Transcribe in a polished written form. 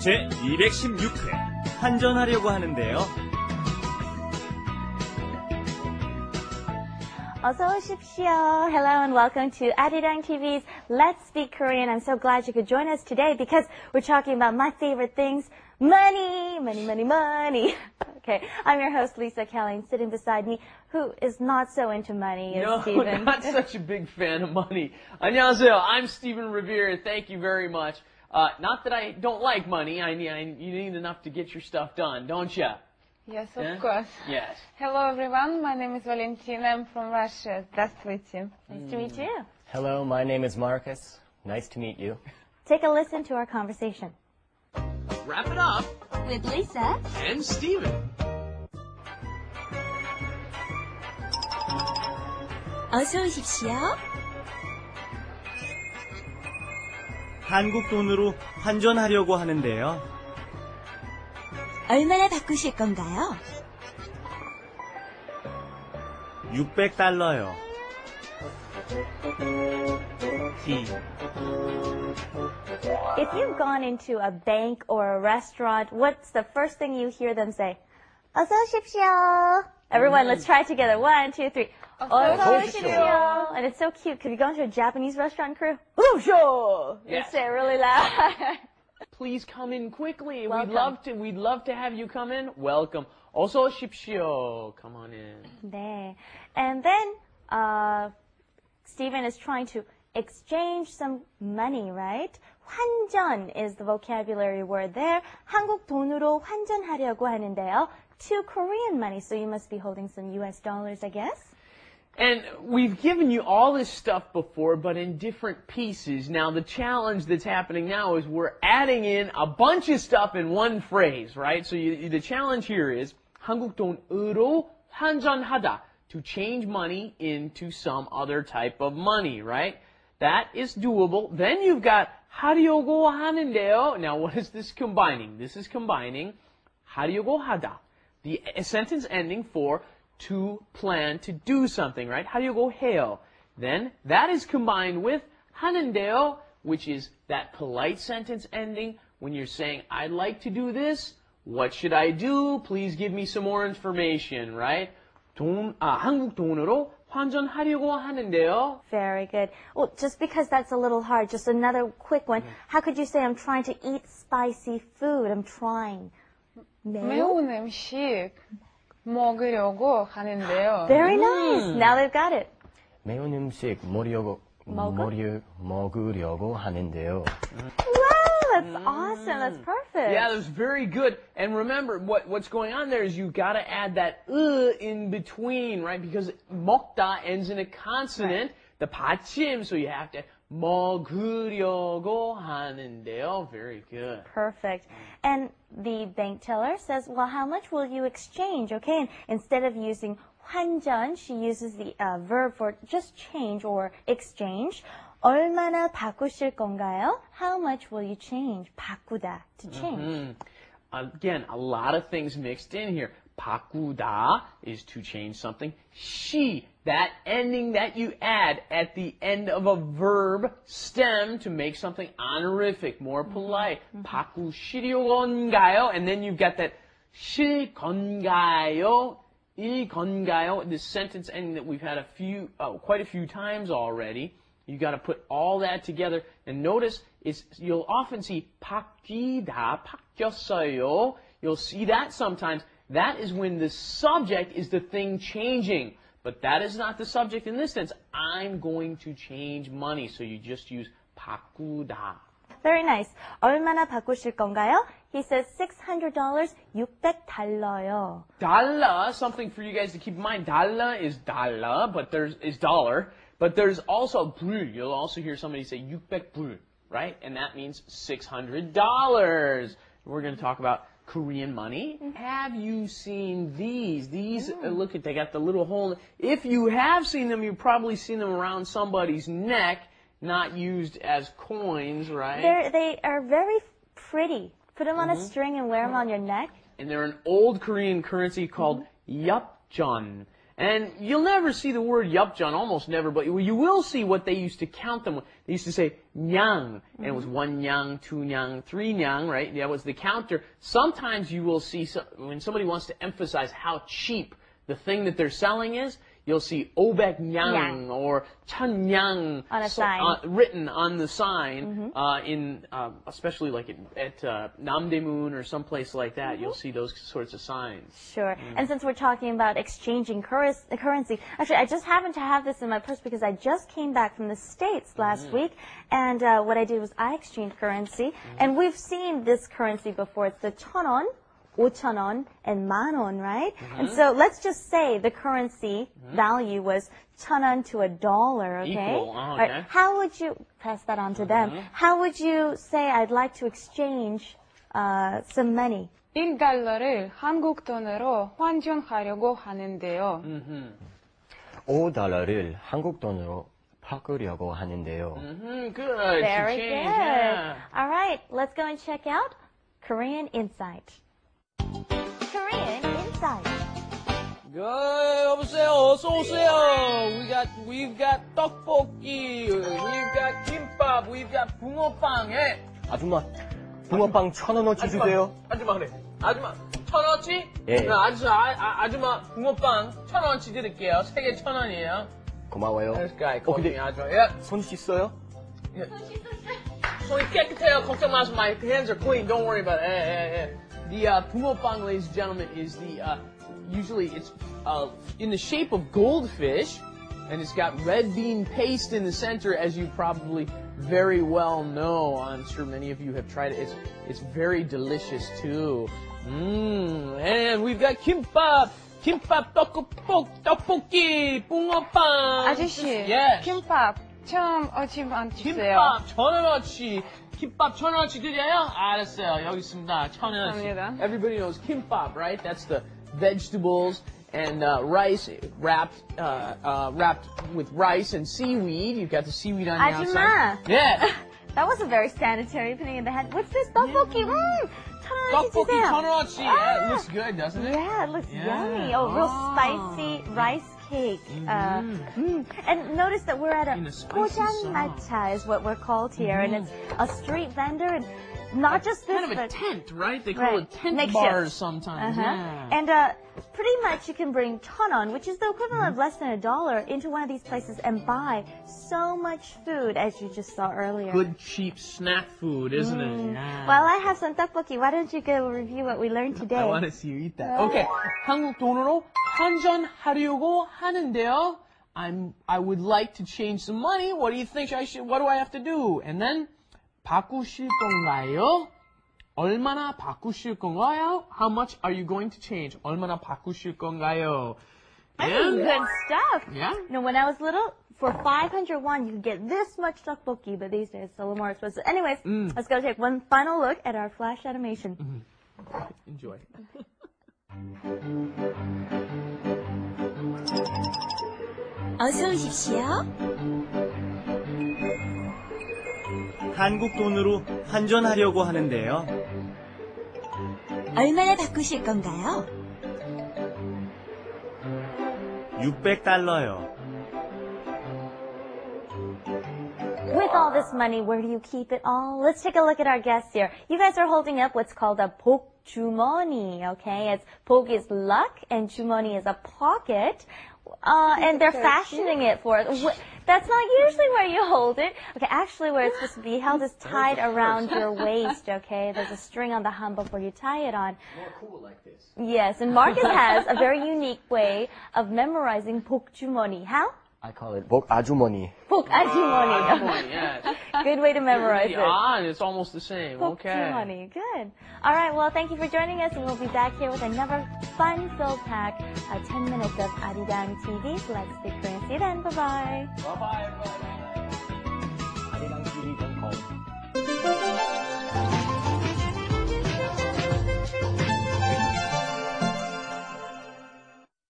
제 216회 환전하려고 하는데요. 어서 오십시오. Hello and welcome to Arirang TV's Let's Speak Korean. I'm so glad you could join us today because we're talking about my favorite things, money, money, money, money. Okay, I'm your host, Lisa Kelly, and sitting beside me, who is not so into money, is Stephen. No, not such a big fan of money. 안녕하세요. I'm Stephen Revere. Thank you very much. Not that I don't like money. You need enough to get your stuff done, don't you? Yes, of course. Yes. Hello, everyone. My name is Valentina. I'm from Russia. Здравствуйте. Nice to meet you. Hello, my name is Marcus. Nice to meet you. Take a listen to our conversation. Wrap it up With Lisa and Steven. 어서 오십시오. 한국 돈으로 환전하려고 하는데요. 얼마나 바꾸실 건가요? $600요. If you've gone into a bank or a restaurant, what's the first thing you hear them say? 어서 오십시오. Everyone, let's try it together. 1, 2, 3. 어서 오십시오. And it's so cute. Have you gone to a Japanese restaurant, crew? Oh, sure. You Yes. say it really loud. Please come in quickly. Welcome. We'd love to have you come in. Welcome. 어서 오십시오. Come on in. 네. And then, Stephen is trying to exchange some money, right? 환전 is the vocabulary word there. 한국 돈으로 환전하려고 하는데요. To Korean money, so you must be holding some US dollars, I guess? And we've given you all this stuff before, but in different pieces. Now, the challenge that's happening now is we're adding in a bunch of stuff in one phrase, right? So the challenge here is 한국 돈으로 환전하다, to change money into some other type of money, right? That is doable. Then you've got 하려고 하는데요. Now, what is this combining? This is combining 하려고 하다, the sentence ending for to plan to do something, right? 하려고 해요. Then that is combined with 하는데요, which is that polite sentence ending when you're saying, I'd like to do this. What should I do? Please give me some more information, right? 한국 돈으로 환전하려고 하는데요. Very good. Well, just because that's a little hard, just another quick one. How could you say I'm trying to eat spicy food? I'm trying. 매운 음식 먹으려고 하는데요. Very nice. Now they've got it. 매운 음식 먹으려고 하는데요. Wow, that's awesome. That's perfect. Yeah, that's very good. And remember, what's going on there is you've got to add that in between, right? Because 먹다 ends in a consonant, the 받침, so you have to 먹으려고 하는데요. Very good. Perfect. And the bank teller says, well, how much will you exchange? Okay, and instead of using 환전, she uses the verb for just change or exchange. 얼마나 바꾸실 건가요? How much will you change? 바꾸다, to change. Again, a lot of things mixed in here. 바꾸다 is to change something. 시, that ending that you add at the end of a verb stem to make something honorific, more polite. 바꾸시려건가요? And then you've got that 실건가요? 일건가요? This sentence ending that we've had quite a few times already. You got to put all that together. And notice, you'll often see 바뀌다, 바뀌었어요. You'll see that sometimes. That is when the subject is the thing changing. But that is not the subject in this sense. I'm going to change money. So you just use 바꾸다. Very nice. 얼마나 바꾸실 건가요? He says $600, $600요. 달러, something for you guys to keep in mind. 달러 is 달러, is dollar. But there's also 불. You'll also hear somebody say 600불, right? And that means $600. We're going to talk about Korean money. Have you seen these? Look at, they got the little hole. If you have seen them, you've probably seen them around somebody's neck, not used as coins, right? They are very pretty. Put them on a string and wear them on your neck. And they're an old Korean currency called yapjeon. And you'll never see the word yapjeon, almost never, but you will see what they used to count them with. They used to say nyang, and it was 1 nyang, 2 nyang, 3 nyang, right? That was the counter. Sometimes you will see, when somebody wants to emphasize how cheap the thing that they're selling is, you'll see 500 nyang or 1000 nyang on a sign. Written on the sign, especially like at Namdaemun or someplace like that. You'll see those sorts of signs. Sure. And since we're talking about exchanging currency, actually, I just happened to have this in my purse because I just came back from the States last week, and what I did was I exchanged currency, and we've seen this currency before. It's the 1,000원, 5,000원, and 10,000원, right? And so let's just say the currency value was 1,000원 to $1, okay? Equal, All okay. right. How would you pass that on to them? How would you say I'd like to exchange some money? 1달러를 한국 돈으로 환전하려고 하는데요. $5를 한국 돈으로 바꾸려고 하는데요. Good. Very to good. change, yeah. All right, let's go and check out Korean Insight. Korean Insight. 여보세요. 어서 오세요. We've got 떡볶이. We've got 김밥. We've got 붕어빵. 예. 아줌마, 붕어빵 1,000원어치 주세요. 아줌마 그래. 아줌마 1,000원어치? 예. 아줌마 붕어빵 1,000원어치 드릴게요. 3개 1,000원이에요. 고마워요. This guy 근데 called me 아줌마. 예. 손 씻어요? 손이 깨끗해요. 걱정 마세요. My hands are clean. Don't worry about it. 예. The 붕어빵, ladies and gentlemen, is the usually it's in the shape of goldfish, and it's got red bean paste in the center, as you probably very well know. I'm sure many of you have tried it. It's very delicious too. And we've got 김밥 떡볶이 붕어빵. 아저씨, Yes. 김밥 처음 오지만 주세요. 김밥 1,000원어치. 김밥 1,000원어치 드려요? 알았어요. 여기 있습니다. 1,000원어치. 감사합니다. Everybody knows kimbap, right? That's the vegetables and rice wrapped with rice and seaweed. You've got the seaweed on the 아줌마. outside. Yeah. That was a very sanitary putting in the head. What's this? 떡볶이. 1,000원어치 떡볶이 주세요. 1,000원어치. Yeah, it looks good, doesn't it? Yeah, it looks Yeah. yummy. Oh, real spicy rice cake. And notice that we're at a In a spicy 포장마차 is what we're called here, and it's a street vendor, and not just this, Kind of a but tent, right? They call Right. it tent Makeshift. bars sometimes. Yeah. and pretty much you can bring 1,000원, which is the equivalent of less than $1, into one of these places and buy so much food, as you just saw earlier. Good cheap snack food, isn't it? Yeah. While I have some tteokbokki, why don't you go review what we learned today? I want to see you eat that. Okay. 한국 돈으로 환전하려고 하는데요. I would like to change some money. What do you think what do I have to do? And then 바꾸실 건가요? 얼마나 바꾸실 건가요? How much are you going to change? 얼마나 바꾸실 건가요? And Good stuff. Yeah. You know, when I was little, for 500 won, you could get this much tteokbokki, but these days it's a little more expensive. Anyways, let's go take one final look at our flash animation. enjoy. 어서 오십시오. 한국 돈으로 환전하려고 하는데요. 얼마나 바꾸실 건가요? 600달러요. With all this money, where do you keep it all? Let's take a look at our guests here. You guys are holding up what's called a 복주머니, okay? It's 복 is luck and 주머니 is a pocket. And they're fashioning it for us. That's not usually where you hold it. Okay, actually where it's supposed to be held is tied around your waist, okay? There's a string on the hanbok where you tie it on. More cool like this. Yes, and Marcus has a very unique way of memorizing 복주머니. How? I call it 복 아주머니. 복아주머니. Yeah. Good way to memorize it. And it's almost the same. Okay. Pokemon. Good. All right. Well, thank you for joining us, and we'll be back here with another fun-filled pack, 10 minutes of Arirang TV. Let's speak Korean. See you then. Bye-bye. Bye-bye, everybody.